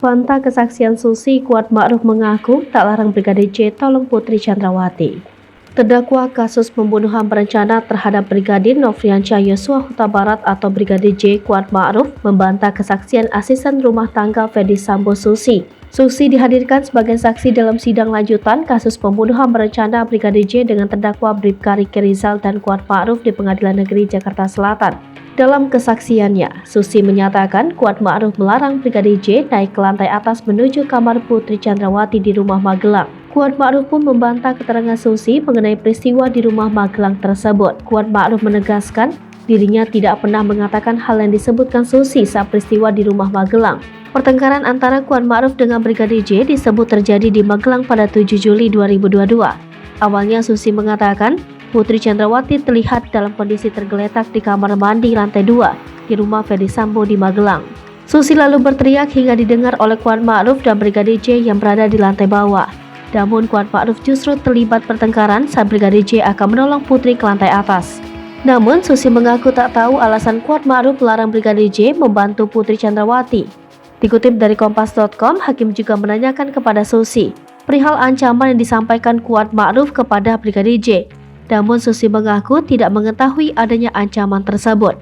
Bantah kesaksian Susi, Kuat Ma'ruf mengaku tak larang Brigadir J tolong Putri Chandrawati. Terdakwa kasus pembunuhan berencana terhadap Brigadir Nofriansyah Yosua Huta Barat atau Brigadir J, Kuat Ma'ruf membantah kesaksian asisten rumah tangga Ferdy Sambo Susi. Susi dihadirkan sebagai saksi dalam sidang lanjutan kasus pembunuhan berencana Brigadir J dengan terdakwa Bribka Riki Rizal dan Kuat Ma'ruf di Pengadilan Negeri Jakarta Selatan. Dalam kesaksiannya, Susi menyatakan Kuat Ma'ruf melarang Brigadir J naik ke lantai atas menuju kamar Putri Chandrawati di rumah Magelang. Kuat Ma'ruf pun membantah keterangan Susi mengenai peristiwa di rumah Magelang tersebut. Kuat Ma'ruf menegaskan dirinya tidak pernah mengatakan hal yang disebutkan Susi saat peristiwa di rumah Magelang. Pertengkaran antara Kuat Ma'ruf dengan Brigadir J disebut terjadi di Magelang pada 7 Juli 2022. Awalnya Susi mengatakan Putri Chandrawati terlihat dalam kondisi tergeletak di kamar mandi lantai 2 di rumah Ferdy Sambo di Magelang. Susi lalu berteriak hingga didengar oleh Kuat Ma'ruf dan Brigadir J yang berada di lantai bawah. Namun Kuat Ma'ruf justru terlibat pertengkaran saat Brigadir J akan menolong Putri ke lantai atas. Namun Susi mengaku tak tahu alasan Kuat Ma'ruf melarang Brigadir J membantu Putri Chandrawati. Dikutip dari Kompas.com, hakim juga menanyakan kepada Susi perihal ancaman yang disampaikan Kuat Ma'ruf kepada Brigadir J. Namun Susi mengaku tidak mengetahui adanya ancaman tersebut.